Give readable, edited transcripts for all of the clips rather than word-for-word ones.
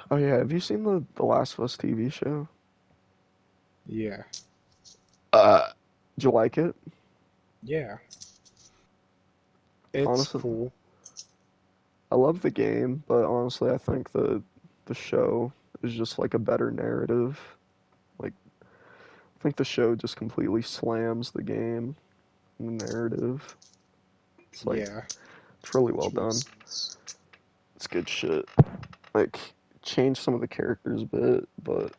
Oh yeah, have you seen the Last of Us TV show? Yeah. Uh, did you like it? Yeah. It's Honestly, cool. I love the game, but honestly, I think the show is just like a better narrative. Like, I think the show just completely slams the game and the narrative. It's like Yeah. it's really well Which done. makes sense. It's good shit. Like, change some of the characters a bit, but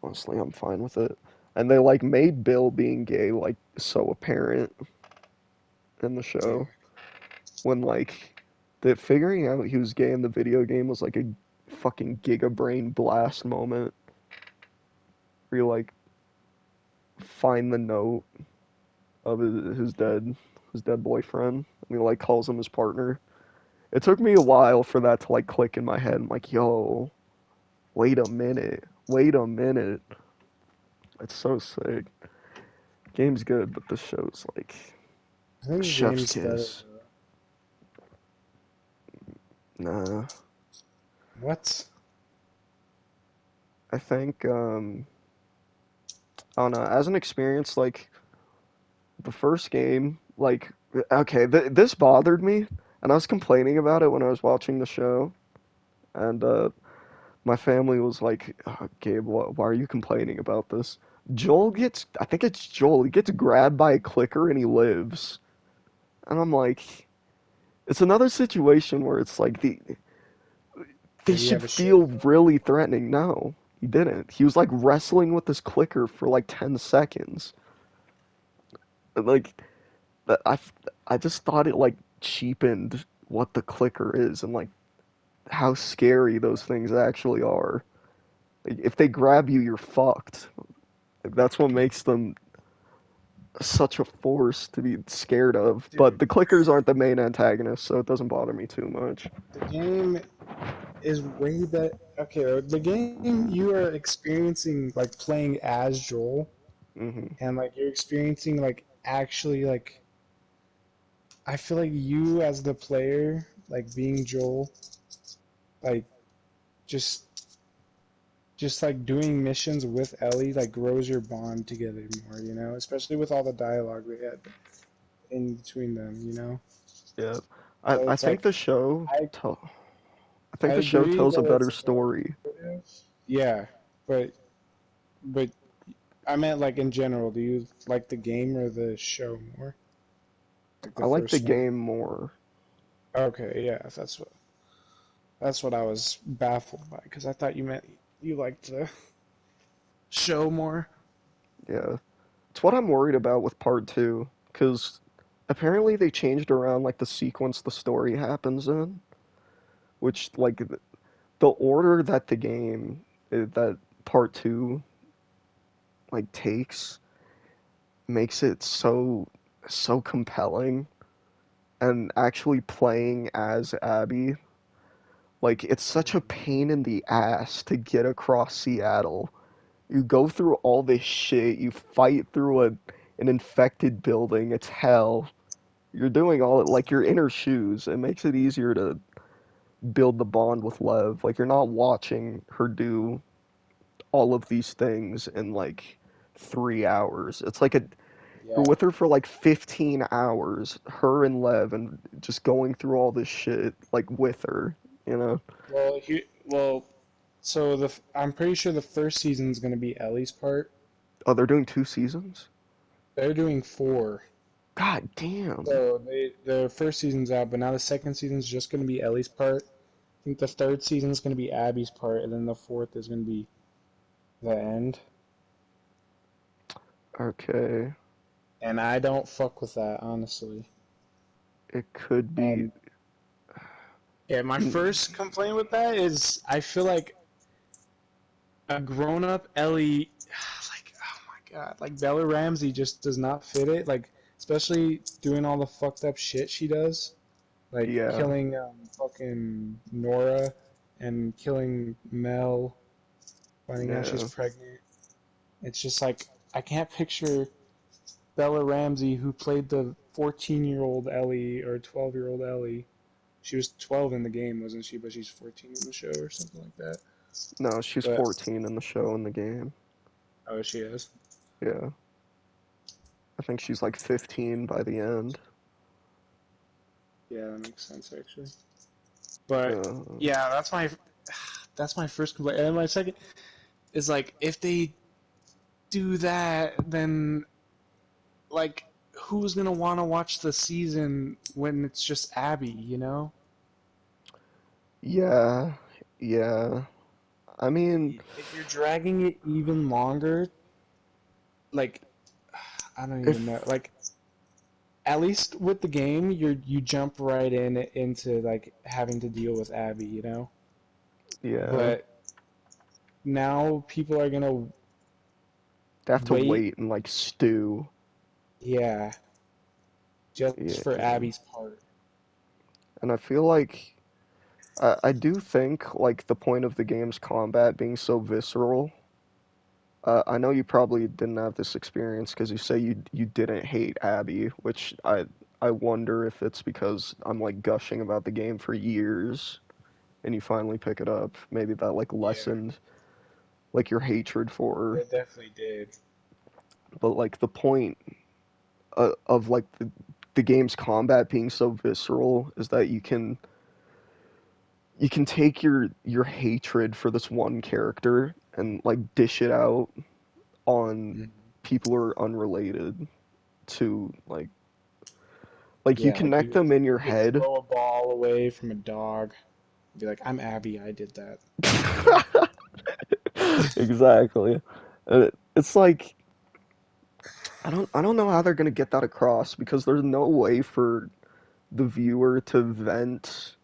honestly, I'm fine with it. And they like made Bill being gay like so apparent in the Yeah. show when like the figuring out he was gay in the video game was like a fucking giga brain blast moment where you like find the note of his dead boyfriend and he like calls him his partner. It took me a while for that to like click in my head. I'm like, yo, wait a minute. It's so sick. Game's good, but this show's like I think the chef's game's better kiss. though. Nah, What? I think I don't know. As an experience, like the first game, like okay, this bothered me, and I was complaining about it when I was watching the show, and my family was like, oh, "Gabe, why are you complaining about this?" I think it's Joel. He gets grabbed by a clicker and he lives, and I'm like, it's another situation where it's like they Did he should have a shield feel really threatening. No, he didn't. He was like wrestling with this clicker for like 10 seconds. Like that I just thought it like cheapened what the clicker is and like how scary those things actually are. Like, if they grab you, you're fucked. Like, that's what makes them such a force to be scared of. But Dude, the clickers aren't the main antagonist, so it doesn't bother me too much. the game is way better. Okay, the game you are experiencing, like playing as Joel, Hmm. and like you're experiencing like actually like I feel like you as the player, like being Joel, like just just like doing missions with Ellie, like grows your bond together more, you know, especially with all the dialogue we had in between them, you know. Yeah, So I it's think like I I think I the show agree tells a that better it's more story. narrative. Yeah, but I meant like in general. Do you like the game or the show more? Like the I like the first one? game more. Okay, yeah, that's what I was baffled by because I thought you meant you liked the show more. Yeah, it's what I'm worried about with part two, because apparently they changed around like the sequence the story happens in, which like the order that the game that part two like takes makes it so compelling and actually playing as Abby, like it's such a pain in the ass to get across Seattle. You go through all this shit, you fight through an infected building, it's hell. You're doing all it like you're in her shoes. It makes it easier to build the bond with Lev. Like you're not watching her do all of these things in like 3 hours. It's like you're Yeah. with her for like 15 hours, her and Lev, and just going through all this shit like with her, you know? Well, so I'm pretty sure the first season is going to be Ellie's part. Oh, they're doing 2 seasons? They're doing four. God damn. So the first season's out, but now the second season's just going to be Ellie's part. I think the third season is going to be Abby's part, and then the fourth is going to be the end. Okay. And I don't fuck with that, honestly. It could be. And yeah, my first complaint with that is I feel like a grown up Ellie, like, oh my god, like Bella Ramsey just does not fit it. Like, especially doing all the fucked up shit she does. Like Yeah. killing fucking Nora and killing Mel, finding out she's Yeah. pregnant. It's just like, I can't picture Bella Ramsey, who played the 14-year-old Ellie or 12-year-old Ellie. She was 12 in the game, wasn't she? But she's 14 in the show or something like that. No, she's But 14 in the show and the game. oh, she is. Yeah. I think she's like 15 by the end. Yeah, that makes sense actually. But Uh, yeah, that's my first complaint. And then my second is like if they do that, then like who's gonna want to watch the season when it's just Abby? You know, yeah, yeah. I mean, if you're dragging it even longer, like I don't even know. if Like at least with the game, you jump right into like having to deal with Abby. You know, yeah, but now people are gonna they have to wait. wait and like stew. Yeah, just for Yeah, Abby's part. and I feel like I do think like the point of the game's combat being so visceral. I know you probably didn't have this experience because you say you didn't hate Abby, which I wonder if it's because I'm like gushing about the game for years and you finally pick it up. Maybe that like Yeah, lessened like your hatred for her. it definitely did. But like the point of like the game's combat being so visceral is that you can take your hatred for this one character and like dish it out on Mhm. people who are unrelated to like you Yeah, like connect them in your you could head. throw a ball away from a dog and be like, "I'm Abby, I did that." Exactly. It's like I don't know how they're gonna get that across because there's no way for the viewer to vent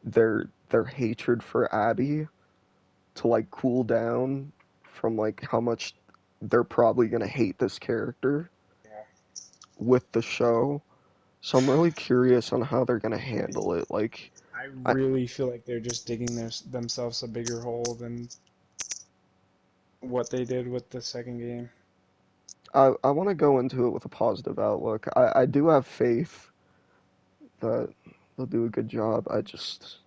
their hatred for Abby to like cool down from like how much they're probably gonna hate this character Yeah. with the show. So I'm really curious on how they're gonna handle it. Like I I really feel like they're just digging themselves a bigger hole than what they did with the second game. I want to go into it with a positive outlook. I do have faith that they'll do a good job. I just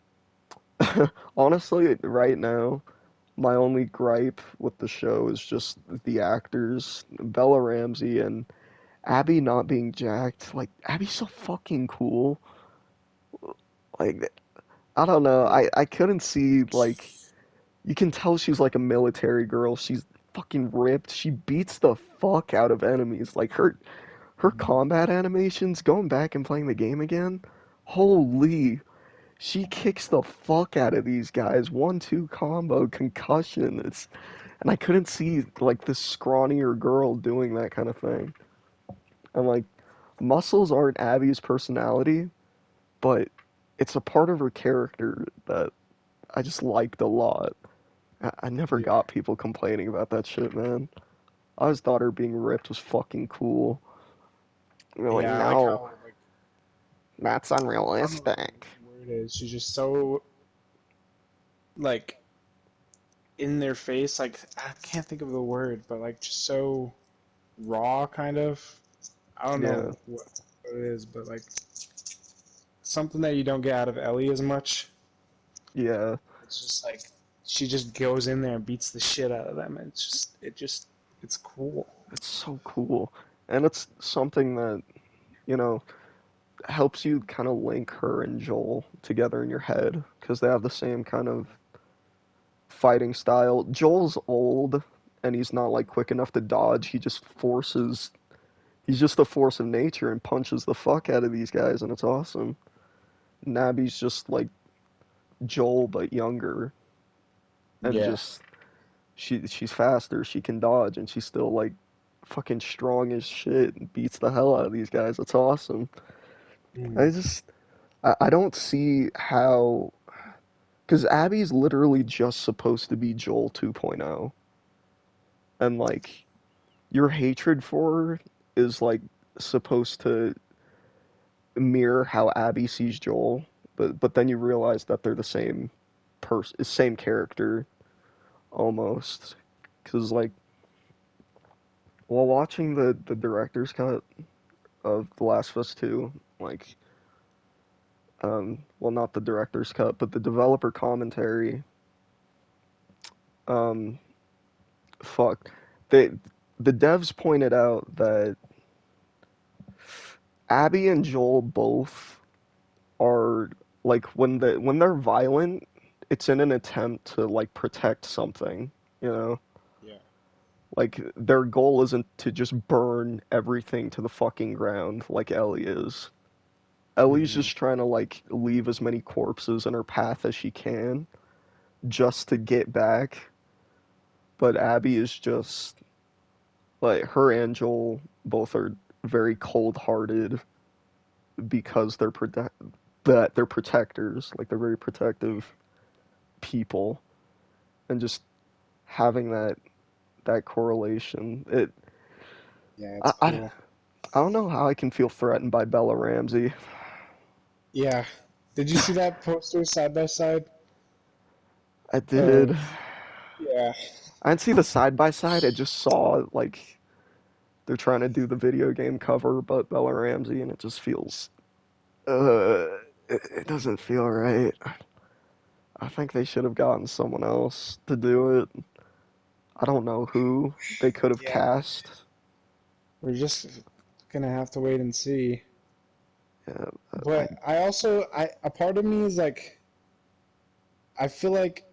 honestly right now my only gripe with the show is just the actors, Bella Ramsey and Abby not being jacked. Like Abby's so fucking cool. Like I don't know. Yeah. I couldn't see like you can tell she's like a military girl. She's fucking ripped. She beats the fuck out of enemies. Like her Mhm. combat animations, going back and playing the game again, holy, she kicks the fuck out of these guys. 1-2 combo, concussion. It's and I couldn't see like this scrawnier girl doing that kind of thing. And like muscles aren't Abby's personality, but it's a part of her character that I just liked a lot. I never Yeah. got people complaining about that shit, man. I always thought her being ripped was fucking cool. And they're like, Yeah, I like no, how like that's I don't know what unrealistic. the word is. She's just so like in their face. Like I can't think of the word, but like just so raw, kind of. I don't Yeah, know what it is, but like something that you don't get out of Ellie as much. yeah, It's just like she just goes in there and beats the shit out of them. And it's cool. it's so cool. And it's something that, you know, helps you kind of link her and Joel together in your head because they have the same kind of fighting style. Joel's old and he's not like quick enough to dodge. He's just a force of nature and punches the fuck out of these guys and it's awesome. Nabby's just like Joel but younger and Yeah. just she's faster, she can dodge and she's still like fucking strong as shit and beats the hell out of these guys. It's awesome. Mm. I just I don't see how because Abby's literally just supposed to be Joel 2.0 and like your hatred for her is like supposed to mirror how Abby sees Joel, but then you realize that they're the same character almost. Because like while watching the director's cut of The Last of Us 2, like well not the director's cut, but the developer commentary, um, fuck, they the devs pointed out that Abby and Joel both are like when they're violent, it's in an attempt to like protect something, you know? Yeah. Like their goal isn't to just burn everything to the fucking ground like Ellie is. Ellie's Hmm. just trying to like leave as many corpses in her path as she can just to get back, but Abby is just like her and Joel both are very cold-hearted because they're protectors, like they're very protective people, and just having that correlation. Yeah, I, it's I, cool. I don't know how I can feel threatened by Bella Ramsey. Yeah. Did you see that poster side by side I did. of yeah. I didn't see the side by side. I just saw like they're trying to do the video game cover, but Bella Ramsey, and it just feels uh, it doesn't feel right. I think they should have gotten someone else to do it. I don't know who they could have Yeah. cast. We're just gonna have to wait and see. Yeah, I But I also I a part of me is like I feel like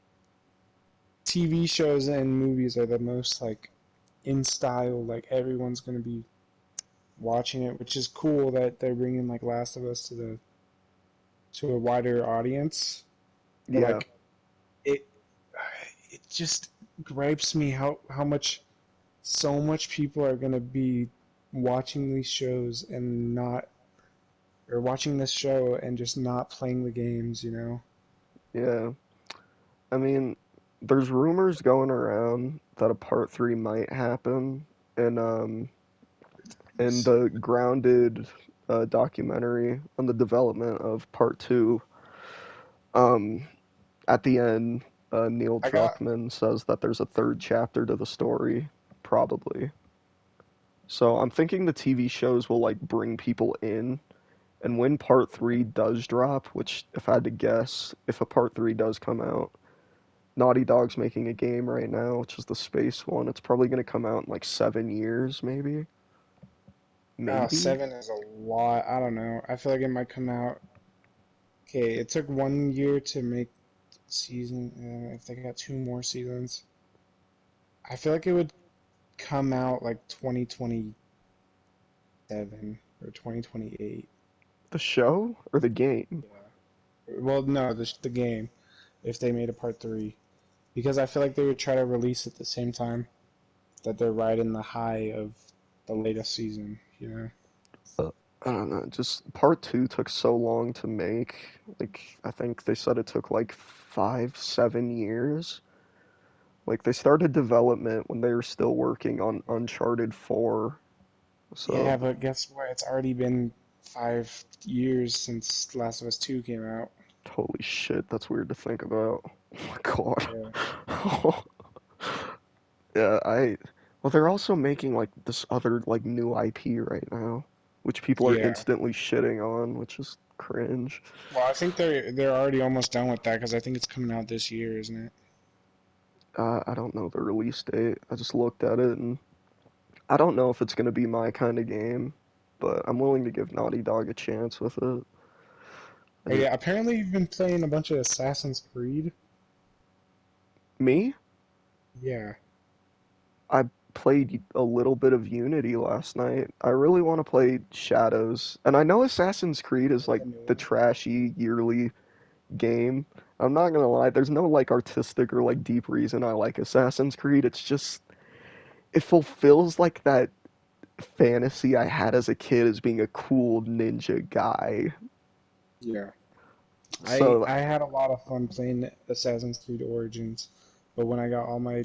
TV shows and movies are the most like in style, like everyone's gonna be watching it, which is cool that they're bringing like Last of Us to a wider audience. But yeah like it it just gripes me how much so much people are gonna be watching these shows and not or watching this show and just not playing the games, you know? yeah. I mean, there's rumors going around that a part three might happen, and in the grounded documentary on the development of part two. Um, at the end, Neil I got Druckmann says that there's a third chapter to the story, probably. So I'm thinking the TV shows will like bring people in, and when part three does drop, which if I had to guess, if a part three does come out, Naughty Dog's making a game right now, which is the space one. It's probably gonna come out in like 7 years, maybe. Maybe. 7 is a lot. I don't know. I feel like it might come out. Okay, it took 1 year to make season. If they got two more seasons, I feel like it would come out like 2027 or 2028. The show or the game? Yeah. Well, no, the game. If they made a part three, because I feel like they would try to release at the same time that they're riding the high of the latest season. You know. Uh, I don't know. Just part two took so long to make. Like I think they said it took like 5, 7 years. Like they started development when they were still working on Uncharted 4. Yeah, So but guess what? It's already been 5 years since Last of Us 2 came out. holy shit, that's weird to think about. Oh my Yeah. god. Yeah, well they're also making like this other like new IP right now, which people are Yeah. instantly shitting on, which is cringe. Well, I think they're already almost done with that because I think it's coming out this year, isn't it? I don't know the release date. I just looked at it and I don't know if it's gonna be my kind of game, but I'm willing to give Naughty Dog a chance with it. I Oh just, yeah, apparently you've been playing a bunch of Assassin's Creed. me? Yeah. I played a little bit of Unity last night. I really want to play Shadows, and I know Assassin's Creed is Like like the new the one. trashy yearly game. I'm not gonna lie, there's no like artistic or like deep reason I like Assassin's Creed. It's just it fulfills like that fantasy I had as a kid as being a cool ninja guy. Yeah. I So I had a lot of fun playing Assassin's Creed Origins, but when I got all my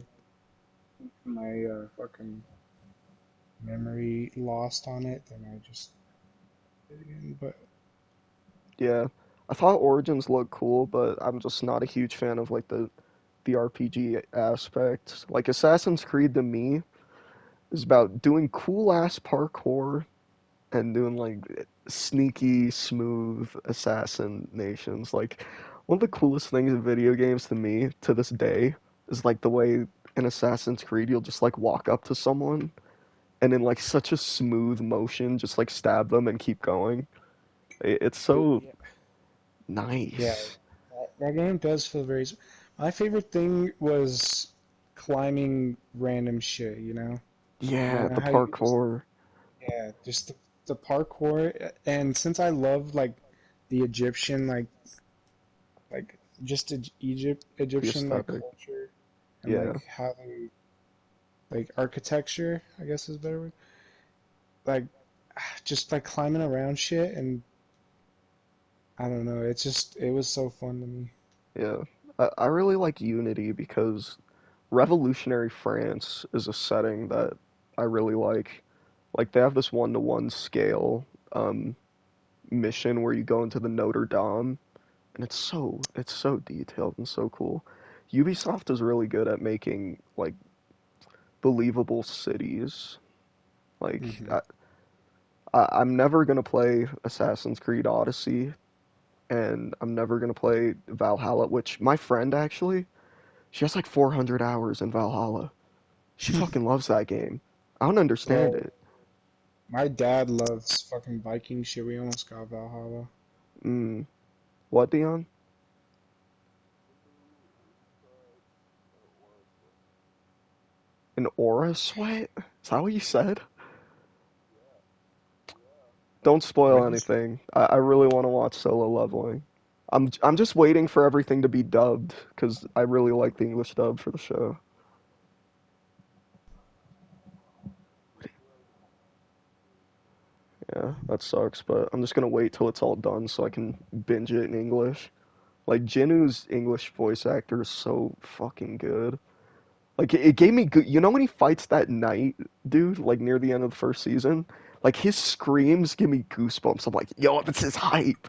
fucking memory lost on it, then I just did it again. But yeah, I thought Origins looked cool, but I'm just not a huge fan of like the RPG aspect. Like Assassin's Creed to me is about doing cool ass parkour and doing like sneaky, smooth assassinations. Like one of the coolest things in video games to me to this day is like the way in Assassin's Creed you'll just like walk up to someone and in like such a smooth motion just like stab them and keep going. It's so Yeah, yeah. nice. That game does feel very. My favorite thing was climbing random shit. You Yeah, know the how you just parkour. just the parkour. And since I love like the Egyptian just The Egyptian like aesthetic. culture and Yeah. like how they like architecture, I guess is a better word. Like just like climbing around shit and I don't know. It was so fun to me. Yeah. I really like Unity because revolutionary France is a setting that I really like. Like they have this one-to-one scale um, mission where you go into the Notre Dame, and it's so detailed and so cool. Ubisoft is really good at making like believable cities. Like Hmm. I'm never gonna play Assassin's Creed Odyssey, and I'm never gonna play Valhalla, which my friend actually, she has like 400 hours in Valhalla. She fucking loves that game. I don't understand Bro, it. my dad loves fucking Viking shit. We almost got Valhalla. Mm, what, Dion? An aura sweat? Is that what you said? Don't What spoil did he say? anything. I really want to watch Solo Leveling. I'm just waiting for everything to be dubbed because I really like the English dub for the show. Yeah, that sucks, but I'm just gonna wait till it's all done so I can binge it in English. Like Jinu's English voice actor is so fucking good. Like it gave me good. You know when he fights that knight dude, like near the end of the first season, like his screams give me goosebumps. I'm like, yo, this is hype.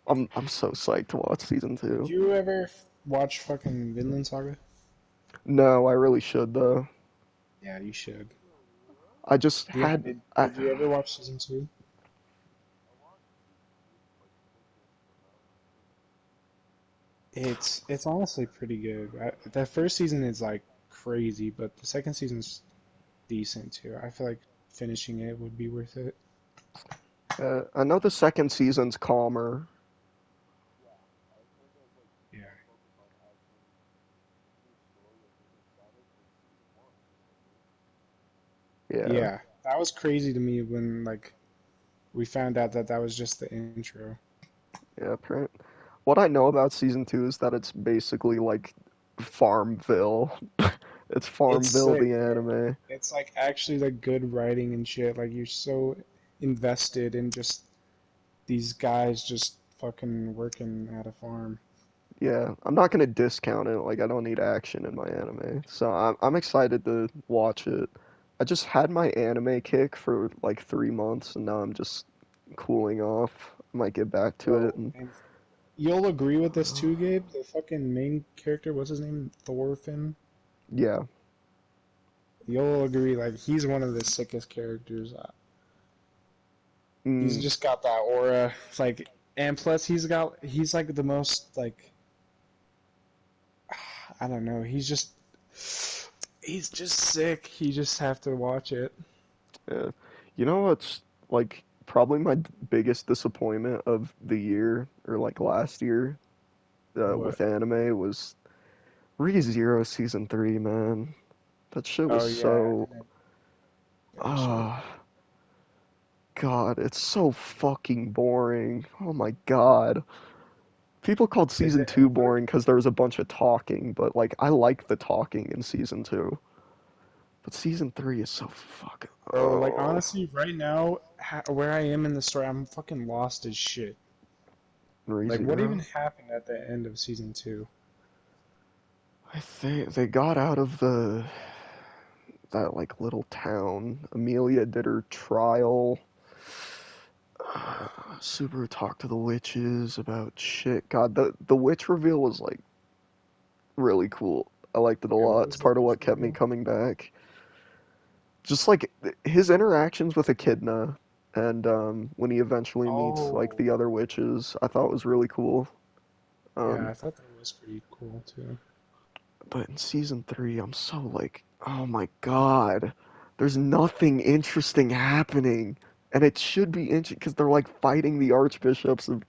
I'm so psyched to watch season Did two. you ever watch fucking Vinland Saga? No, I really should though. Yeah, you should. I just Dion, had I did you ever watch season two? It's honestly pretty good. The first season is like crazy, but the second season's decent too. I feel like finishing it would be worth it. I know the second season's calmer. Yeah. Yeah, Yeah. That was crazy to me when like we found out that that was just the intro. yeah. What I know about season two is that it's basically like Farmville. It's It's Farmville sick, the bro. anime. It's like actually like good writing and shit. Like you're so invested in just these guys just fucking working at a farm. Yeah, I'm not gonna discount it. Like I don't need action in my anime, so I'm excited to watch it. I just had my anime kick for like 3 months, and now I'm just cooling off. I might get back to it, Bro, and and you'll agree with this too, Gabe. The fucking main character, what's his name? Thorfinn. yeah, You'll agree, like he's one of the sickest characters. He's mm, just got that aura. It's like, and plus he's like the most like I don't know. He's just sick. You just have to watch it. yeah. You know what's like probably my biggest disappointment of the year or like last year What? with anime was ReZero season three, man. That shit was Oh yeah, I so didn't finish it. ah. God, it's so fucking boring. Oh my God. People called Is season it? two What? boring because there was a bunch of talking, but like I like the talking in season two. But season three is so fucking Bro, like oh honestly, right now, where I am in the story, I'm fucking lost as shit. Like, what even ReZero. happened at the end of season two? I think they got out of the that like little town. Amelia did her trial. Subaru talked to the witches about shit. God, the witch reveal was like really cool. I liked it a Yeah, lot. what It's was the part of witch what kept me reveal? coming back. Just like his interactions with Echidna and when he eventually meets like Oh, the other witches, I thought was really cool. yeah, Um, I thought that was pretty cool too. But in season 3, I'm so like, oh my god, there's nothing interesting happening. And it should be interesting because they're like fighting the Archbishop of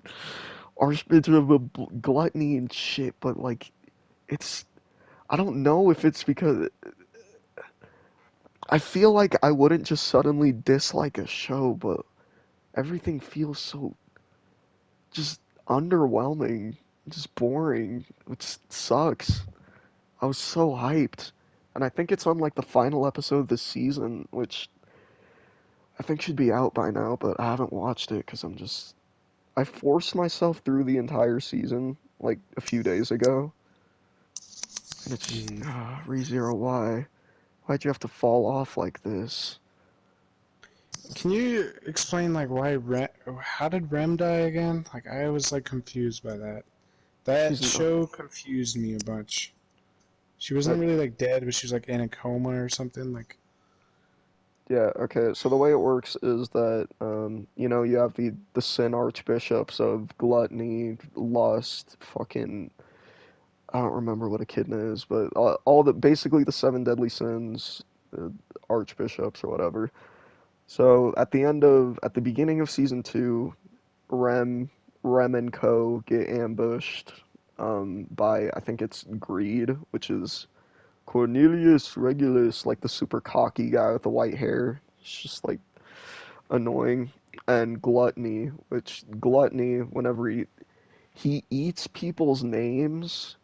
Gluttony and shit. But like, it's, I don't know if it's because I feel like I wouldn't just suddenly dislike a show, but everything feels so just underwhelming, just boring, which sucks. I was so hyped. And I think it's on like the final episode of this season, which I think should be out by now, but I haven't watched it because I forced myself through the entire season like a few days ago, and it's just, Mm. ReZero, why? Why'd you have to fall off like this? Can you explain like how did Rem die again? Like I was like confused by that. She's That not, show confused me a bunch. She that, wasn't really like dead, but she was like in a coma or something. Like yeah, okay, so the way it works is that, you have the sin archbishops of gluttony, lust, fucking I don't remember what echidna is, but all the basically the seven deadly sins, uh, archbishops or whatever. So at the beginning of season 2, Rem, Rem and Co get ambushed, by I think it's Greed, which is Cornelius Regulus, like the super cocky guy with the white hair. It's just like annoying, and Gluttony, whenever he eats people's names,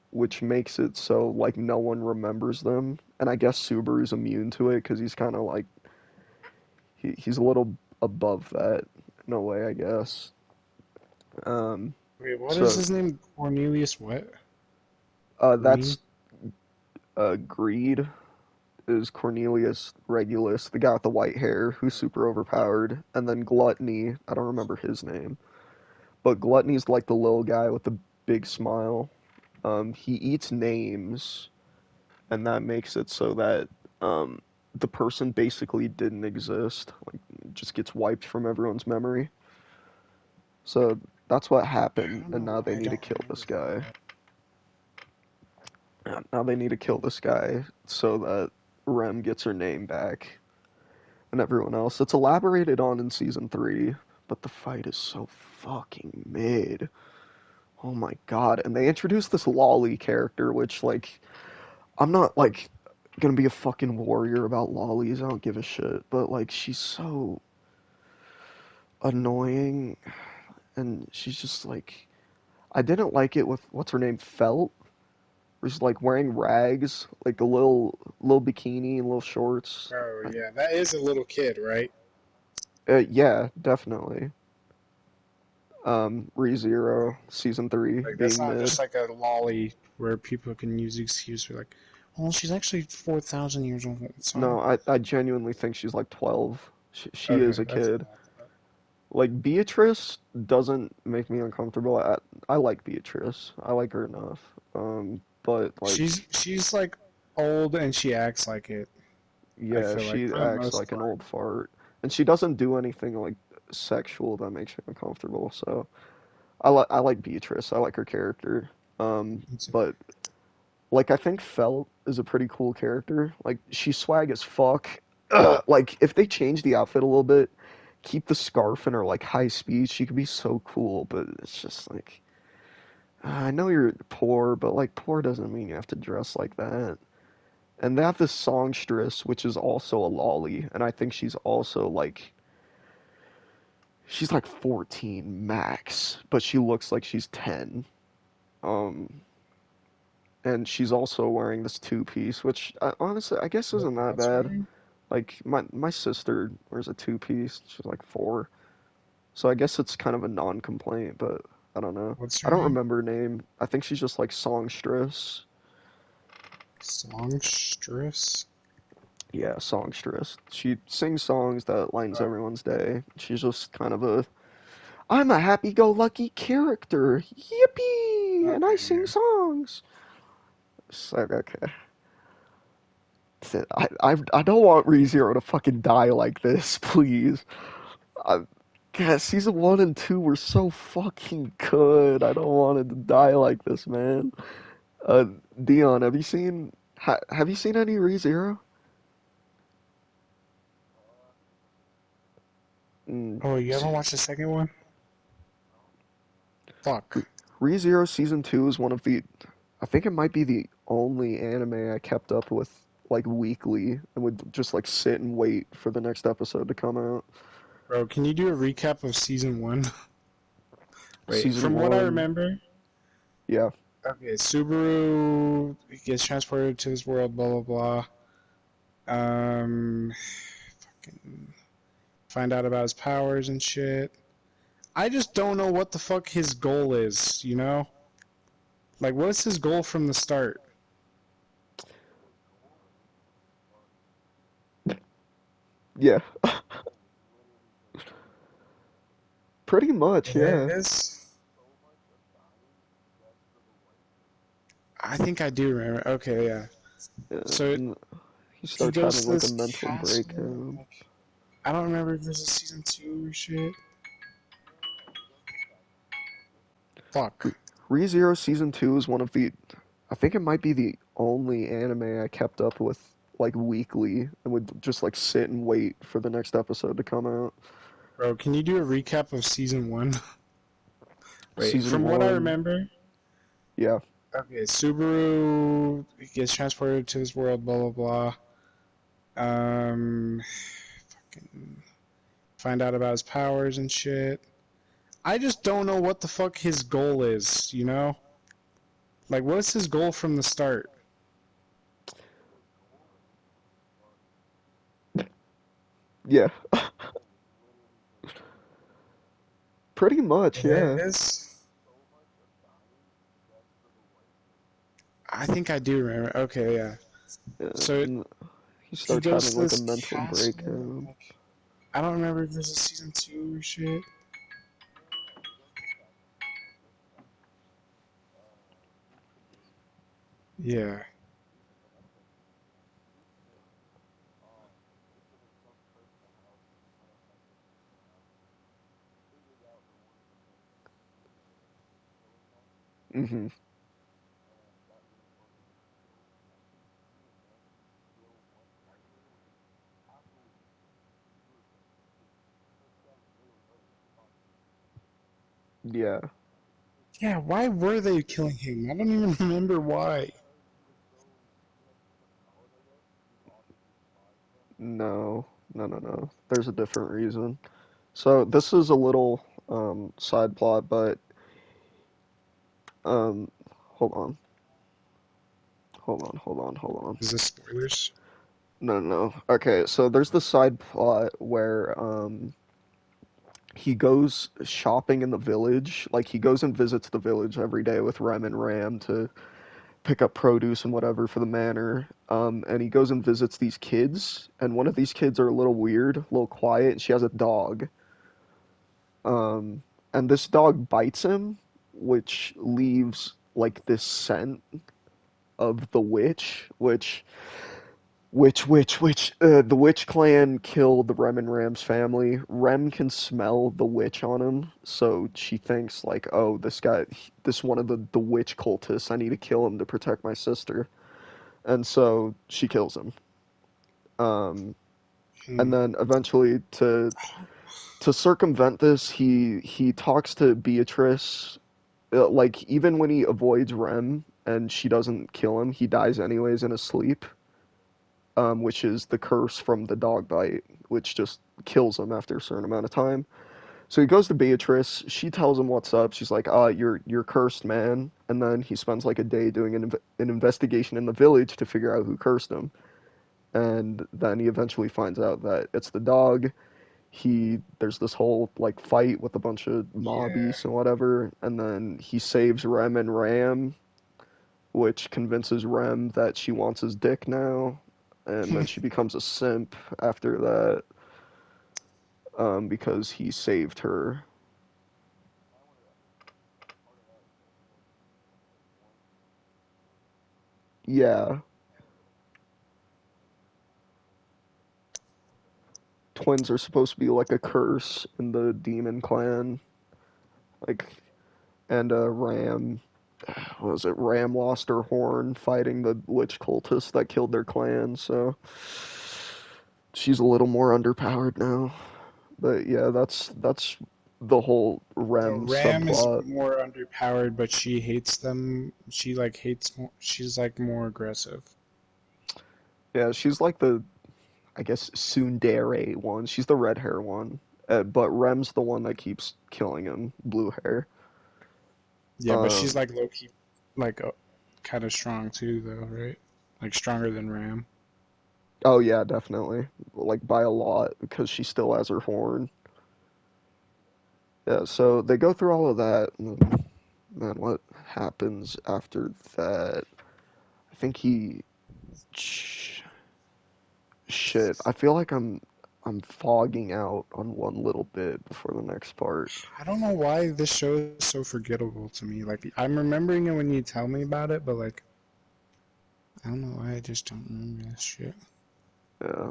which makes it so like no one remembers them. And I guess Subaru's immune to it because he's kind of like he's a little above that in a way, I guess. Um, wait, what is so his name? Cornelius what? that's Green? Greed is Cornelius Regulus, the guy with the white hair who's super overpowered, and then Gluttony. I don't remember his name, but Gluttony's like the little guy with the big smile. He eats names, and that makes it so that um, the person basically didn't exist. Like, just gets wiped from everyone's memory. So that's what I happened, don't and know now why they I need to don't kill remember this guy. that. Now they need to kill this guy so that Rem gets her name back and everyone else. It's elaborated on in season 3, but the fight is so fucking mid. Oh my god! And they introduced this Lolly character, which like I'm not like gonna be a fucking warrior about lollies. I don't give a shit. But like she's so annoying, and she's just like I didn't like it with what's her name Felt, where she's like wearing rags, like a little bikini and little shorts. Oh yeah, that is a little kid, right? Yeah, definitely. ReZero season 3 Like that's being not mid. just like a lolly where people can use the excuse for like, well, she's actually 4,000 years old. So No, I genuinely think she's like 12. She is okay, a that's kid. what I thought. Like Beatrice doesn't make me uncomfortable. I like Beatrice. I like her enough. But like, She's like old and she acts like it. I yeah, feel like she for the acts most like an part. old fart, and she doesn't do anything like sexual that makes me uncomfortable. So I like Beatrice. I like her character. Me too. But like I think Felt is a pretty cool character. Like she's swag as fuck. Like if they change the outfit a little bit, keep the scarf in her like high speed, she could be so cool. But it's just like I know you're poor, but like poor doesn't mean you have to dress like that. And they have this songstress, which is also a lolly, and I think she's like 14 max, but she looks like she's 10. Um, and she's also wearing this two piece, which honestly I guess What isn't that what's her bad. name? Like my sister wears a two piece. She's like 4, so I guess it's kind of a non-complaint. But I don't know. What's I her don't name? remember her name. I think she's just like songstress. Songstress. Yeah, songstress. She sings songs that lightens Oh, everyone's day. She's just kind of a I'm a happy-go-lucky character. Yippee! And I okay, sing yeah. songs. It's like, okay. I don't want ReZero to fucking die like this, please. I, God, season 1 and 2 were so fucking good. I don't want it to die like this, man. Uh, Dion, have you seen any ReZero? Mm, Oh, you s- haven't watched the second one? Re- Fuck. ReZero season 2 is one of the I think it might be the only anime I kept up with like weekly and would just like sit and wait for the next episode to come out. Bro, can you do a recap of season one? Wait, Season from what I 1, remember, yeah, okay, Subaru gets transported to this world, blah blah blah. Fucking find out about his powers and shit. I just don't know what the fuck his goal is, you know? Like, what's his goal from the start? yeah, pretty much, It yeah. is. I think I do remember. Okay, yeah. Yeah, So and he he starts goes having to like a this mental castle. breakdown. Like, I don't remember if this is season two or shit. Re- Fuck. ReZero season 2 is one of the I think it might be the only anime I kept up with like weekly and would just like sit and wait for the next episode to come out. Bro, can you do a recap of season one? Wait, Season from what I 1, remember, yeah, okay, Subaru gets transported to this world, blah blah blah. Fucking find out about his powers and shit. I just don't know what the fuck his goal is, you know? Like, what's his goal from the start? yeah, pretty much, It yeah. is. I think I do remember. Okay, yeah. Yeah, So and he he starts goes having to like a this mental castle. breakdown. Like, I don't remember if this is season two or shit. Yeah. Hmm. Yeah, Yeah, why were they killing him? I don't even remember why. no, no. There's a different reason. So this is a little side plot, but um, hold on, hold on. Is this spoilers? No. Okay, so there's the side plot where he goes shopping in the village. Like he goes and visits the village every day with Rem and Ram to pick up produce and whatever for the manor. And he goes and visits these kids, and one of these kids are a little weird, a little quiet, and she has a dog. Um, and this dog bites him, which leaves like this scent of the witch, the witch clan killed the Rem and Ram's family. Rem can smell the witch on him, so she thinks like, oh, this one of the witch cultists. I need to kill him to protect my sister, and so she kills him. Um, and Hmm. then eventually to circumvent this, he talks to Beatrice. Like even when he avoids Rem and she doesn't kill him, he dies anyways in his sleep. Which is the curse from the dog bite, which just kills him after a certain amount of time. So he goes to Beatrice. She tells him what's up. She's like, you're cursed, man." And then he spends like a day doing an investigation in the village to figure out who cursed him. And then he eventually finds out that it's the dog. There's this whole like fight with a bunch of Yeah. mobbies and whatever, and then he saves Rem and Ram, which convinces Rem that she wants his dick now, and then she becomes a simp after that, because he saved her. Yeah, twins are supposed to be like a curse in the demon clan, like, and Ram. what was it? Ram lost her horn fighting the witch cultists that killed their clan, so she's a little more underpowered now. But yeah, that's the whole So Rem Ram is subplot. more underpowered, but she hates them. She like hates. She's like more aggressive. Yeah, she's like the, I guess, tsundere one. She's the red hair one. But Rem's the one that keeps killing him, blue hair. Yeah, but she's Um, like low key, like kind of strong too, though, right? Like stronger than Ram. oh yeah, definitely. Like by a lot because she still has her horn. Yeah, so they go through all of that, and then what happens after that? I think he, shit. I feel like I'm fogging out on one little bit before the next part. I don't know why this show is so forgettable to me. Like I'm remembering it when you tell me about it, but like I don't know why I just don't remember this shit. Yeah.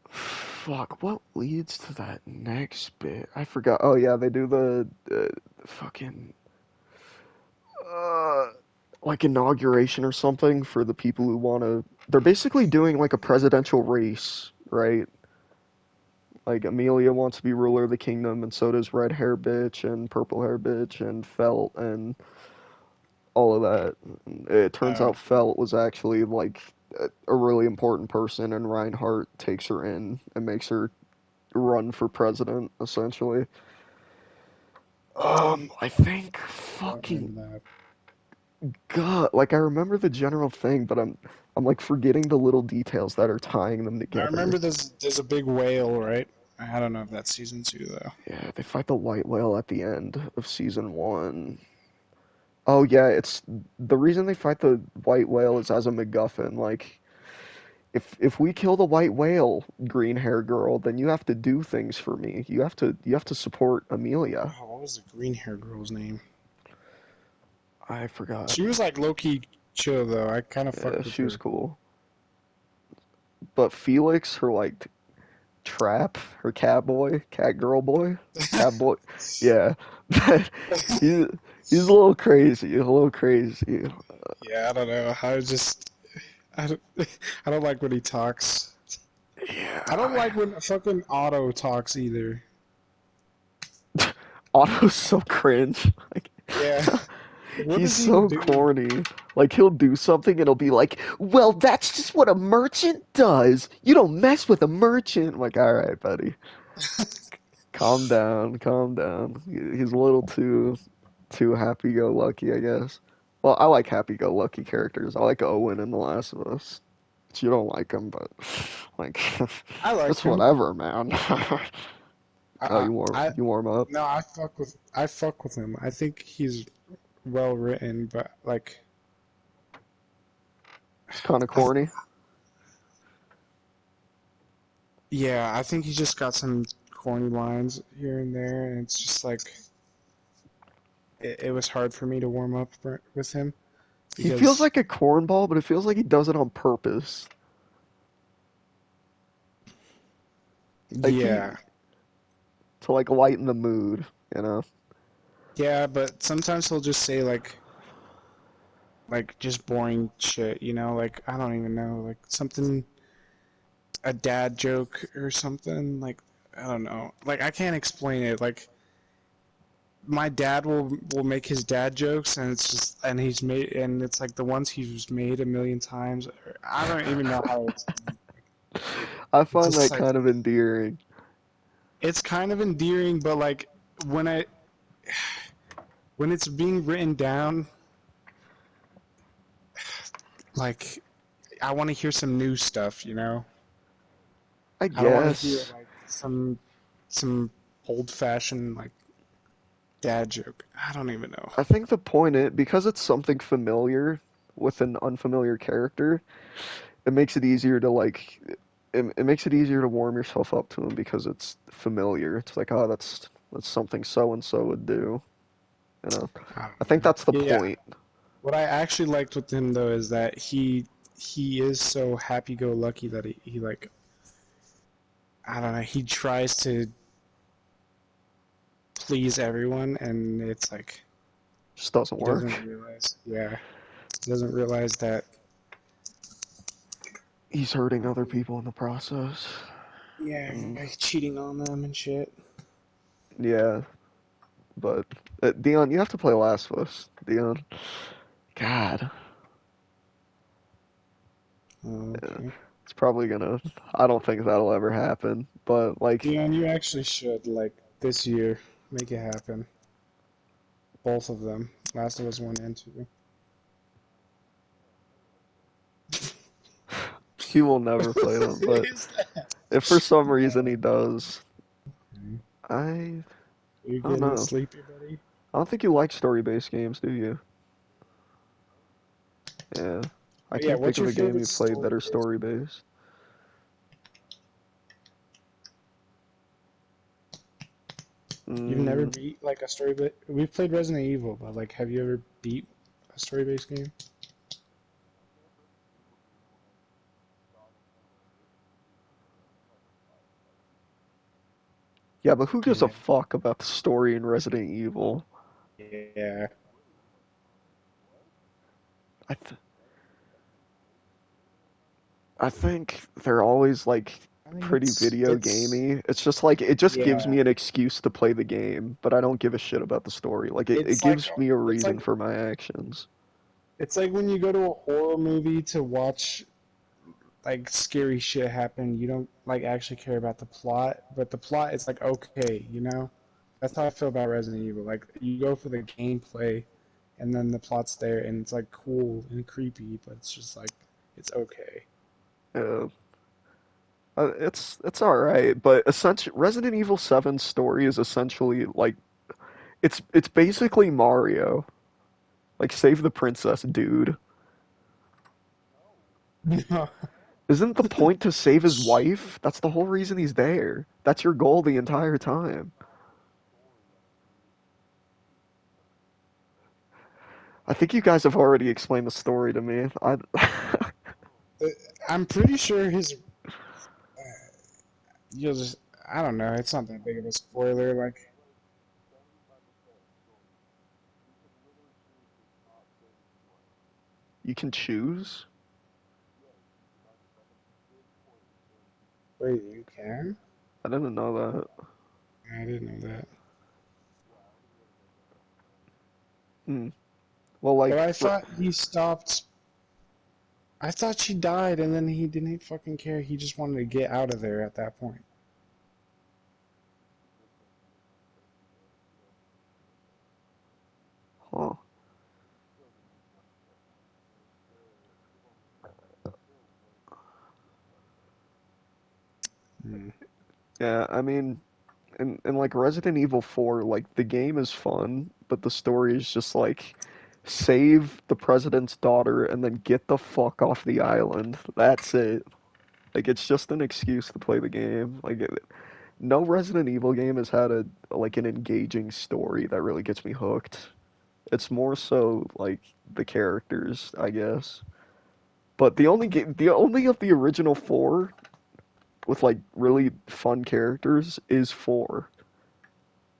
Fuck. What leads to that next bit? I forgot. Oh yeah, they do the fucking uh like inauguration or something for the people who want to. They're basically doing like a presidential race, right? Like Amelia wants to be ruler of the kingdom, and so does red hair bitch and purple hair bitch and Felt and all of that. It turns Uh, out Felt was actually like a really important person, and Reinhardt takes her in and makes her run for president, essentially. I think I don't fucking remember that. God, like I remember the general thing, but I'm like forgetting the little details that are tying them I together. remember there's a big whale, right? I don't know if that's season two though. Yeah, they fight the white whale at the end of season one. Oh yeah, it's the reason they fight the white whale is as a MacGuffin. Like if we kill the white whale, green hair girl, then you have to do things for me. You have to support Amelia. Oh, what was the green hair girl's name? I forgot. She was like low key chill though. I kind of Yeah, fucked with she was her. cool. But Felix, her like trap, her cat boy, cat girl boy, cat boy, yeah, he's he's a little crazy, a little crazy. Yeah, I don't know. I don't, I don't like when he talks. I don't Yeah, like when fucking Otto talks either. Otto's so cringe. Like, Yeah. What he's does he so do? corny. Like he'll do something and he'll be like, "Well, that's just what a merchant does. You don't mess with a merchant." I'm like, all right, buddy, calm down, calm down. He's a little too happy-go-lucky, I guess. Well, I like happy-go-lucky characters. I like Owen in The Last of Us. But you don't like him, but like, I like it's him. whatever, man. Oh, I, I, you warm up. no, I fuck with him. I think he's well written, but like, It's kind of I, corny. yeah, I think he just got some corny lines here and there, and it's just like it was hard for me to warm up with him He feels because like a cornball, but it feels like he does it on purpose. Like he yeah, to like lighten the mood, you know. yeah, but sometimes he'll just say like just boring shit, you know, like I don't even know, like something a dad joke or something, like I don't know, like I can't explain it, like my dad will make his dad jokes and it's just and he's made and it's like the ones he's made a million times. I don't even know how to explain it. I It's find just that like kind of endearing. it's kind of endearing, but like when I when it's being written down, like I want to hear some new stuff, you know. I I don't want to hear guess. like some old fashioned like dad joke. I don't even know. I think the point is because it's something familiar with an unfamiliar character, it makes it easier to like it makes it easier to warm yourself up to him because it's familiar. It's like, oh, that's something so and so would do. You know, I I don't think know. that's the Yeah, point. what I actually liked with him though is that he is so happy go lucky that he like I don't know, he tries to please everyone and it's like Just doesn't He work. doesn't realize. Yeah, he doesn't realize that. He's hurting other people in the process. Yeah, And like cheating on them and shit. yeah, but Dion, you have to play Last of Us. Dion, God, yeah, Okay. it's probably gonna. I don't think that'll ever happen. But like, Dion, you actually should, like, this year, make it happen. Both of them. Last of Us 1 and 2. he will never play them. What But is that? if for some reason No. he does, Okay. I You're I don't getting know. sleepy, buddy? I don't think you like story-based games, do you? Yeah, I But yeah, can't think what's of your a game favorite you've played that are story-based game? story-based. You've never Mm, beat, like, a story-based... We've played Resident Evil, but, like, have you ever beat a story-based game? yeah, but who gives a Yeah. fuck about the story in Resident Evil? Yeah. I th I think they're always like I mean, pretty video it's gamey. It's just like it just gives yeah, me an excuse to play the game, but I don't give a shit about the story. Like it it's like gives me a it's reason like for my actions. it's like when you go to a horror movie to watch like scary shit happen. You don't like actually care about the plot, but the plot is like okay, you know. That's how I feel about Resident Evil. Like you go for the gameplay, and then the plot's there, and it's like cool and creepy, but it's just like it's okay. Uh, it's all right, but essentially Resident Evil 7 story is essentially like it's basically Mario. Like save the princess, dude. Isn't the point to save his wife? That's the whole reason he's there. That's your goal the entire time. I think you guys have already explained the story to me. I I'm pretty sure his. You'll just. I don't know. It's not that big of a spoiler. Like you can choose? wait, you can? I didn't know that. I didn't know that. Hmm. Well, But like, I thought he stopped. I thought she died, and then he didn't fucking care. He just wanted to get out of there at that point. huh. Hmm. Yeah, I mean, in like Resident Evil 4, like the game is fun, but the story is just like save the president's daughter and then get the fuck off the island. That's it. Like it's just an excuse to play the game. No Resident Evil game has had a like an engaging story that really gets me hooked. It's more so like the characters, I guess. But the only of the original four with like really fun characters is four.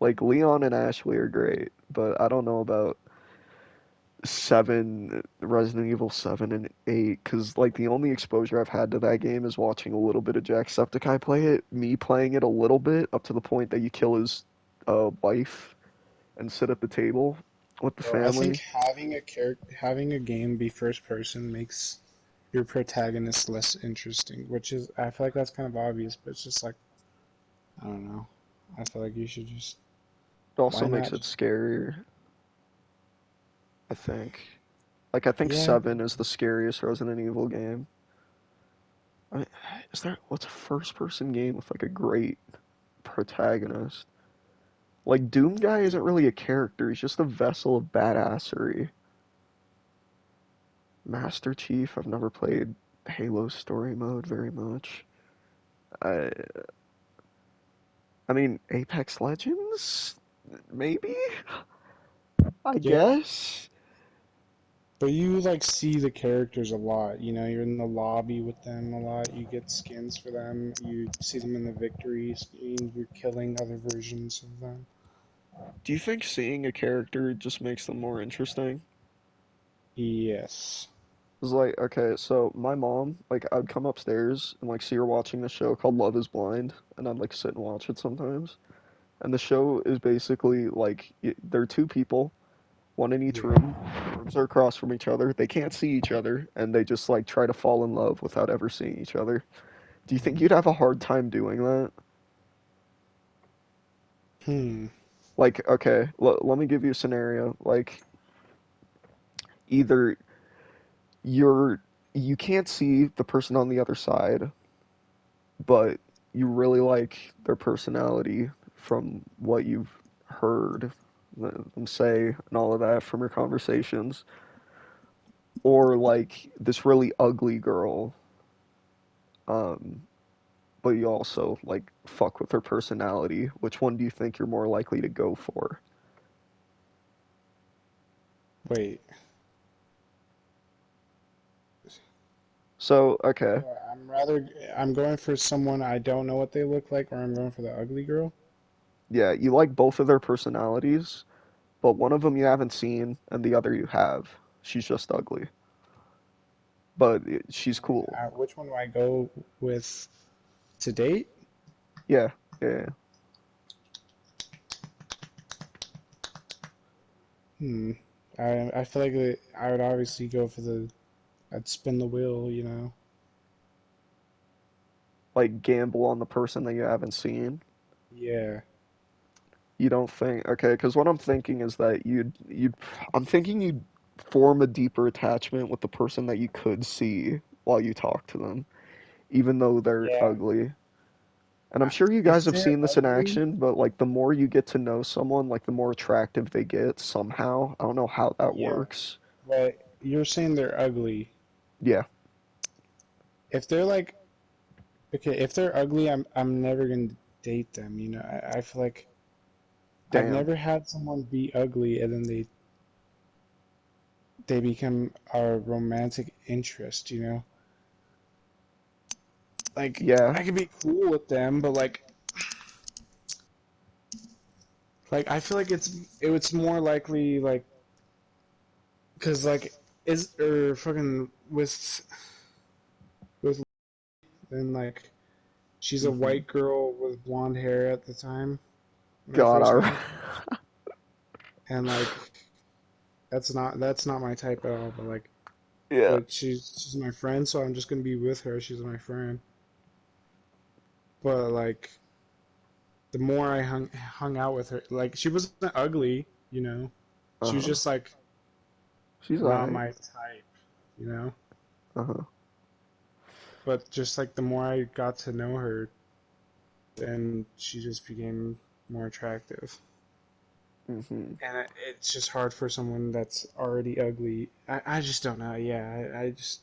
Like Leon and Ashley are great, but I don't know about seven, Resident Evil 7 and 8, because like the only exposure I've had to that game is watching a little bit of Jacksepticeye play it, me playing it a little bit up to the point that you kill his wife and sit at the table with the Bro, I think family. having a game be first person makes your protagonist less interesting, which is I feel like that's kind of obvious, but it's just like I don't know. I feel like you should just It also why makes not it just scarier, I think. Like I think yeah. 7 is the scariest Resident Evil game. I mean, is there what's a first person game with like a great protagonist? Like Doom Guy isn't really a character, he's just a vessel of badassery. Master Chief, I've never played Halo story mode very much. I I mean Apex Legends? Maybe? I Yeah. guess. But you like see the characters a lot, you know, you're in the lobby with them a lot, you get skins for them, you see them in the victory screen, you're killing other versions of them. Do you think seeing a character just makes them more interesting? Yes. It's like, okay, so my mom, like, I'd come upstairs and like see her watching the show called Love is Blind, and I'd like sit and watch it sometimes. And the show is basically like there are two people, one in each Yeah. room. The rooms are across from each other. They can't see each other, and they just like try to fall in love without ever seeing each other. Do you think Mhm. you'd have a hard time doing that? Hmm. Like, okay, let me give you a scenario. Like, either you're you can't see the person on the other side, but you really like their personality from what you've heard them say and all of that from your conversations, or like this really ugly girl, um, but you also like fuck with her personality. Which one do you think you're more likely to go for? Wait. So, okay, So I'm going for someone I don't know what they look like, or I'm going for the ugly girl. yeah, you like both of their personalities, but one of them you haven't seen and the other you have. She's just ugly, but she's cool. Which one do I go with to date? Yeah, yeah. Hmm. I feel like I would obviously go for the I'd spin the wheel, you know. Like gamble on the person that you haven't seen. Yeah. You don't think, okay, because what I'm thinking is that I'm thinking you'd form a deeper attachment with the person that you could see while you talk to them, even though they're Yeah. ugly. And I'm sure you guys If have they're seen this in ugly, action, but like the more you get to know someone, like the more attractive they get somehow. I don't know how that yeah. works. But you're saying they're ugly. Yeah, If they're like okay, if they're ugly, I'm never gonna date them, you know. I feel like I've damn. never had someone be ugly and then they become a romantic interest, you know? Like Yeah, I could be cool with them, but like I feel like it's more likely like because like is or fucking with then like she's a hmm. white girl with blonde hair at the time when I God, first met I, her, and like that's not my type at all. yeah, But she's my friend, so I'm just gonna be with her. She's my friend. But like the more I hung out with her, like she wasn't ugly, you know. She was uh-huh. just like She's not alright. my type, you know. Uh-huh. But just like the more I got to know her, then she just became more attractive. Hmm. And it's just hard for someone that's already ugly. I just don't know. Yeah, I just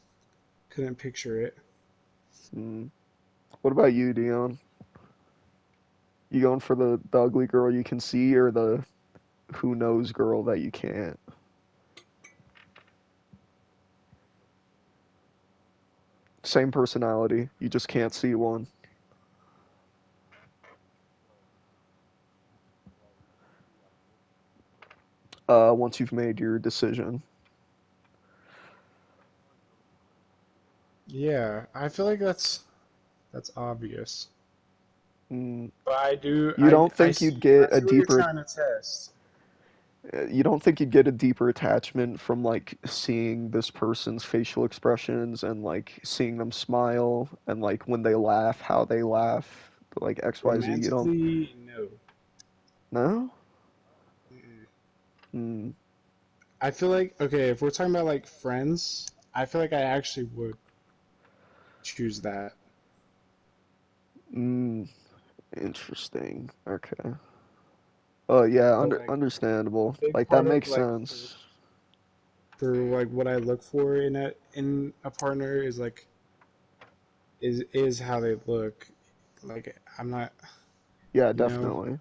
couldn't picture it. Mm. What about you, Dion? You going for the ugly girl you can see or the who knows girl that you can't? Same personality, you just can't see one. Once you've made your decision. Yeah, I feel like that's obvious. Mm. But I do You don't I think you'd see get I a see what you're deeper trying to test. you don't think you'd get a deeper attachment from like seeing this person's facial expressions and like seeing them smile and like when they laugh, how they laugh, like XYZ, you don't Romantically, no. know? Mm-mm. Mm. I feel like okay, if we're talking about like friends, I feel like I actually would choose that. Mm. Interesting. Okay. Yeah, But like understandable. a big Like that part of makes like sense. for like what I look for in a partner is like is how they look. Like I'm not, Yeah, you know, definitely.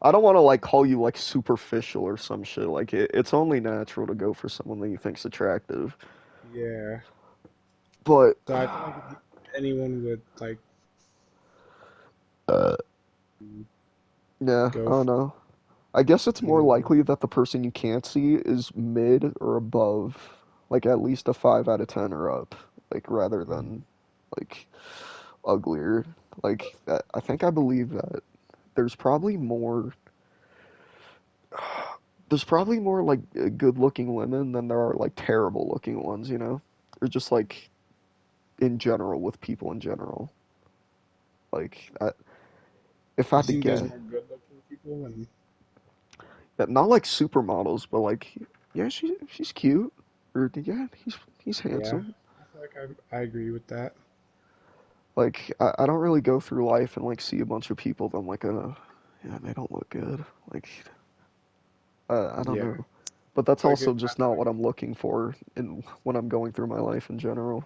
I don't want to like call you like superficial or some shit. Like it's only natural to go for someone that you think's attractive. yeah. But So I feel like if anyone would like yeah, I go don't for know. I guess it's more Mm, likely that the person you can't see is mid or above, like at least a 5 out of 10 or up, like rather mm. than like uglier. Like I think I believe that there's probably more there's probably more like good-looking women than there are like terrible-looking ones, you know? Or just like in general with people in general. Like if I You had to think there's guess, more good-looking people? And not like supermodels, but like yeah, she's cute. Or yeah, he's yeah, handsome. I feel like I agree with that. Like I don't really go through life and like see a bunch of people that I'm like, yeah, they don't look good. Like I don't Yeah, know. But that's like also I just feel not like what I'm looking for in when I'm going through my life in general.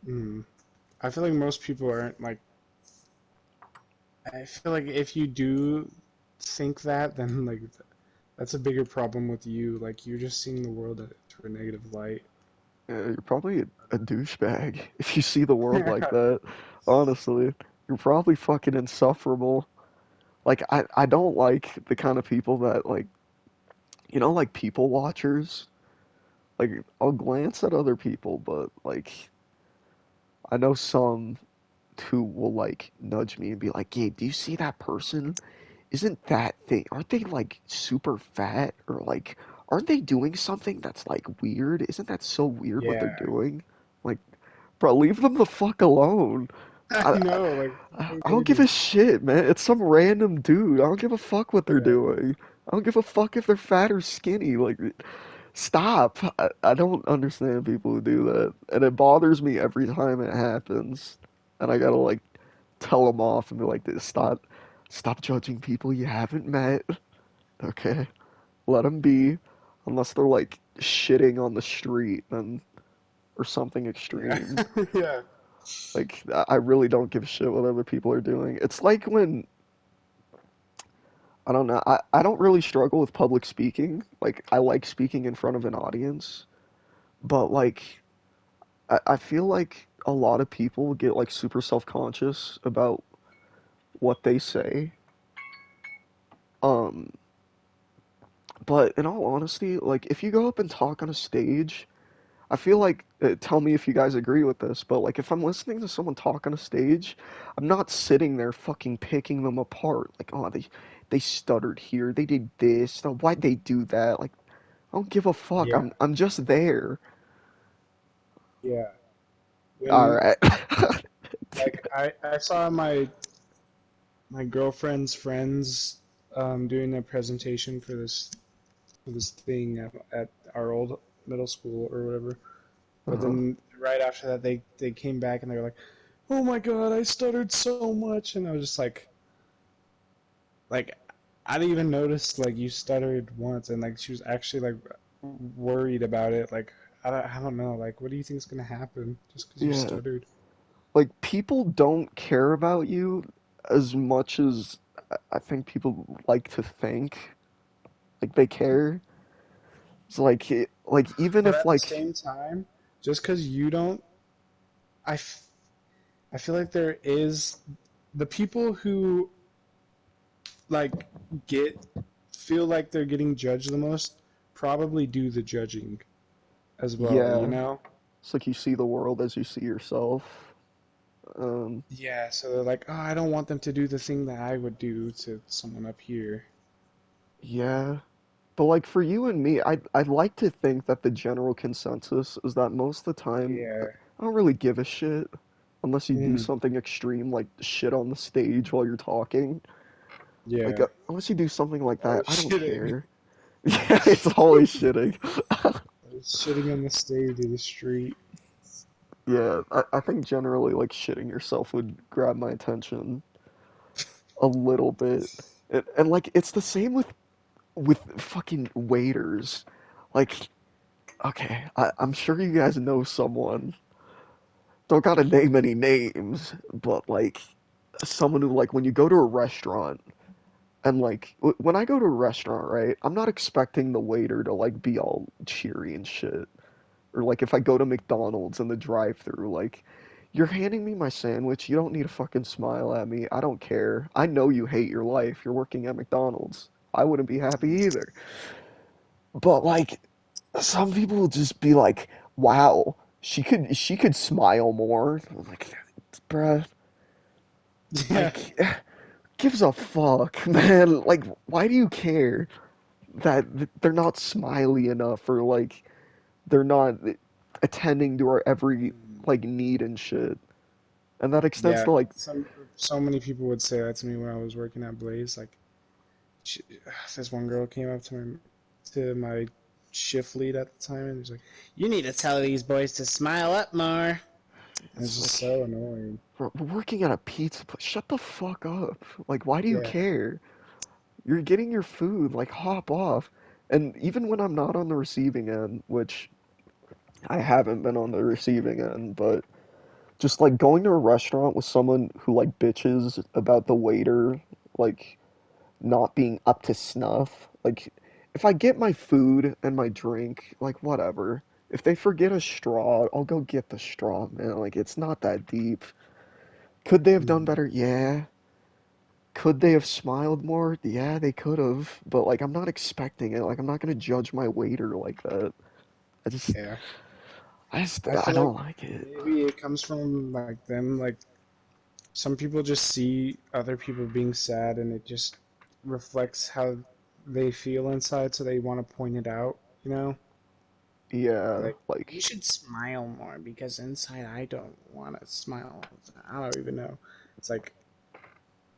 mm, I feel like most people aren't like. I feel like if you do think that, then like that's a bigger problem with you. Like you're just seeing the world through a negative light. Yeah, you're probably a douchebag if you see the world like that. Honestly, you're probably fucking insufferable. Like I don't like the kind of people that like like people watchers. Like I'll glance at other people, but like I know some who will like nudge me and be like, "Gabe, do you see that person? Isn't that thing? Aren't they like super fat or like aren't they doing something that's like weird? Isn't that so weird what they're Yeah, doing?" Like, bro, leave them the fuck alone. I I I, know. Like what I are I they don't give a doing? shit, man. It's some random dude. I don't give a fuck what they're Yeah, doing. I don't give a fuck if they're fat or skinny. Like, stop. I don't understand people who do that. And it bothers me every time it happens. And I gotta like tell them off and be like, stop judging people you haven't met. Okay, let them be, unless they're like shitting on the street, then or something yeah, extreme. yeah, Like I really don't give a shit what other people are doing. It's like when I don't know. I don't really struggle with public speaking. Like I like speaking in front of an audience, but like I feel like a lot of people get like super self-conscious about what they say. Um, but in all honesty, like if you go up and talk on a stage, I feel like tell me if you guys agree with this, but like if I'm listening to someone talk on a stage, I'm not sitting there fucking picking them apart. Like, oh, they stuttered here, they did this, now why'd they do that? Like, I don't give a fuck. yeah, I'm just there. yeah. All When right. like I saw my girlfriend's friends doing a presentation for this thing at our old middle school or whatever. But Uh-huh. then right after that, they came back and they were like, "Oh my God, I stuttered so much," and I was just like I didn't even notice like you stuttered once, and like she was actually like worried about it. Like I don't know, like what do you think is gonna happen just because you Yeah. stuttered? Like people don't care about you as much as I think people like to think. Like they care. It's like like even But if at the like same time, just because you don't, I, f- I feel like there is the people who like get feel like they're getting judged the most probably do the judging as well, you yeah, know? it's like you see the world as you see yourself. Um, Yeah, so they're like, oh, I don't want them to do the thing that I would do to someone up here. yeah. But like for you and me, I'd like to think that the general consensus is that most of the time Yeah. I don't really give a shit unless you do Mm. something extreme like shit on the stage while you're talking. Like Yeah. unless you do something like that, Always I don't shitting. care. Yeah, it's always shitting. Always shitting on the stage or the street. Yeah, I think generally like shitting yourself would grab my attention a little bit. And like it's the same with fucking waiters. Like, okay, I'm sure you guys know someone. Don't gotta name any names, but like someone who like when you go to a restaurant and like when I go to a restaurant, right? I'm not expecting the waiter to like be all cheery and shit. Or like if I go to McDonald's in the drive-thru, like you're handing me my sandwich, you don't need to fucking smile at me. I don't care. I know you hate your life. You're working at McDonald's. I wouldn't be happy either. But like some people will just be like, "Wow, she could smile more." I'm like, bruh, Yeah, like gives a fuck, man. Like, why do you care that they're not smiley enough or like they're not attending to our every like need and shit? And that extends yeah. to like, So many people would say that to me when I was working at Blaze. Like, she, this one girl came up to my shift lead at the time and was like, "You need to tell these boys to smile up more." And it's it's just like so annoying. we're working at a pizza place. Shut the fuck up. Like, why do you Yeah. care? You're getting your food. Like, hop off. And even when I'm not on the receiving end, which I haven't been on the receiving end, but just like going to a restaurant with someone who like bitches about the waiter, like not being up to snuff. Like, if I get my food and my drink, like, whatever. If they forget a straw, I'll go get the straw, man. Like, it's not that deep. Could they have done Mhm. better? Yeah. Could they have smiled more? Yeah, they could have. But, like, I'm not expecting it. Like, I'm not gonna judge my waiter like that. I just, Yeah. I I I feel like don't like it. maybe it comes from like them, like some people just see other people being sad and it just reflects how they feel inside, so they want to point it out, you know? Be Yeah, like, you like, should smile more because inside I don't want to smile. I don't even know. It's like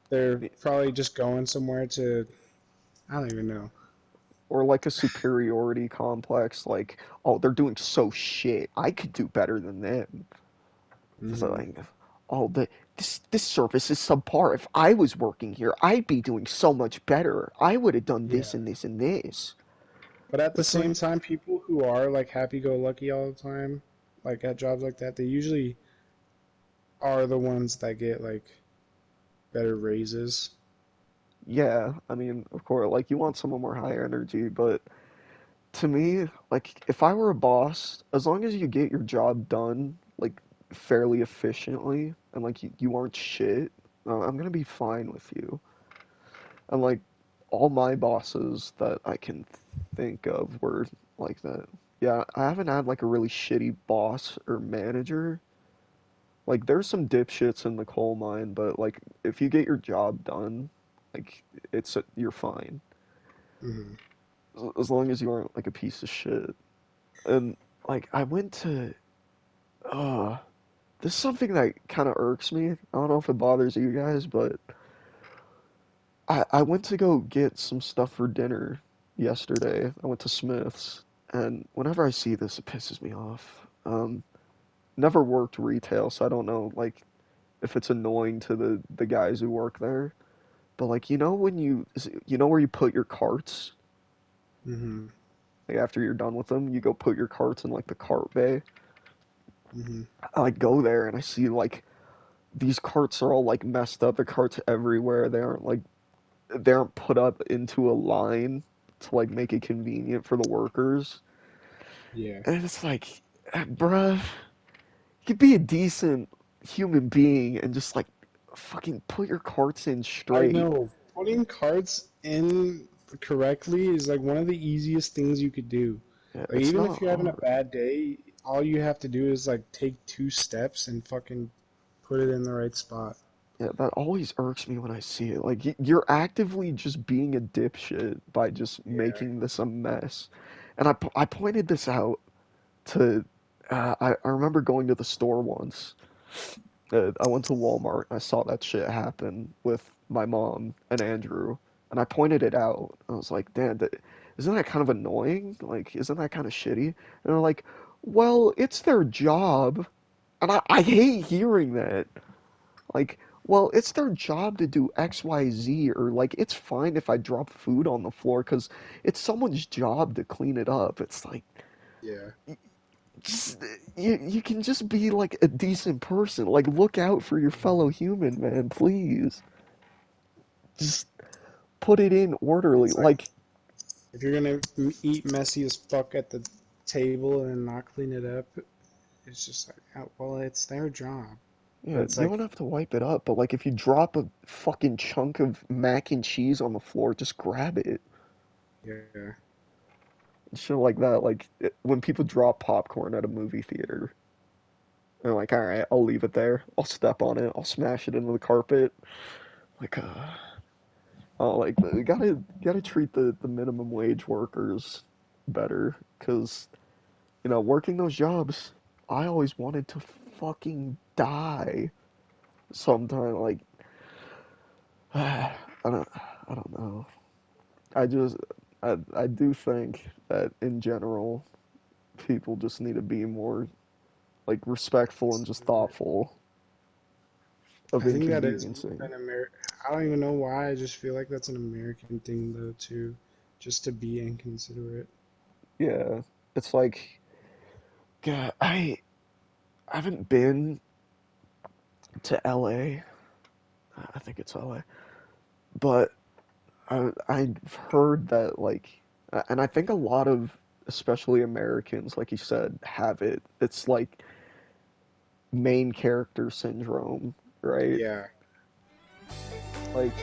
they're probably just going somewhere to, I don't even know. or like a superiority complex. Like, oh, they're doing so shit. I could do better than them. So Hmm. like, oh, this service is subpar. If I was working here, I'd be doing so much better. I would have done this Yeah. and this and this. But at the It's same like, time, people who are like happy-go-lucky all the time, like at jobs like that, they usually are the ones that get like better raises. yeah, I mean, of course, like you want someone more high energy, but to me, like if I were a boss, as long as you get your job done like fairly efficiently and like you aren't shit, I'm gonna be fine with you. And like all my bosses that I can think of were like that. Yeah, I haven't had like a really shitty boss or manager. Like there's some dipshits in the coal mine, but like if you get your job done, like you're fine. Hmm. As long as you aren't like a piece of shit. And like I went to uh this is something that kind of irks me. I don't know if it bothers you guys, but I went to go get some stuff for dinner yesterday. I went to Smith's, and whenever I see this, it pisses me off. Never worked retail, so I don't know like if it's annoying to the guys who work there. But like when you know where you put your carts, Hmm. like after you're done with them, you go put your carts in like the cart bay. Hmm. I like go there and I see like these carts are all like messed up. The carts everywhere. They aren't put up into a line to like make it convenient for the workers. Yeah. And it's like, bruh, you could be a decent human being and just like fucking put your carts in I straight. know. Putting cards in correctly is like one of the easiest things you could do. Yeah, Like it's even not if you're having a hard. bad day, all you have to do is like take 2 steps and fucking put it in the right spot. Yeah, that always irks me when I see it. Like you're actively just being a dipshit by just Yeah. making this a mess. And I pointed this out to I remember going to the store once. I went to Walmart and I saw that shit happen with my mom and Andrew, and I pointed it out. I was like, "Dad, isn't that kind of annoying? Like, isn't that kind of shitty?" And they're like, "Well, it's their job," and I hate hearing that. Like, well, it's their job to do X, Y, Z, or like, it's fine if I drop food on the floor because it's someone's job to clean it up. It's like, Yeah. just you can just be like a decent person. Like look out for your fellow Mhm. human, man, please. Just put it in orderly. It's like Like if you're gonna eat messy as fuck at the table and not clean it up, it's just like, oh, well, it's their job. But Yeah, it's you like, don't have to wipe it up, but like if you drop a fucking chunk of mac and cheese on the floor, just grab it. yeah, Shit like that. Like when people drop popcorn at a movie theater, they're like, all right, I'll leave it there. I'll step on it. I'll smash it into the carpet. Like, oh, like you gotta treat the minimum wage workers better, because working those jobs, I always wanted to fucking die sometime. Like, I don't know. I just I do think that in general people just need to be more like respectful and just considerate. thoughtful of I think that is inconveniencing. an Amer. I don't even know why. I just feel like that's an American thing though too, just to be inconsiderate. Yeah, it's like God, I haven't been to LA. I think it's LA, but I've heard that like, and I think a lot of especially Americans, like you said, have it. It's like main character syndrome, right? Yeah, Like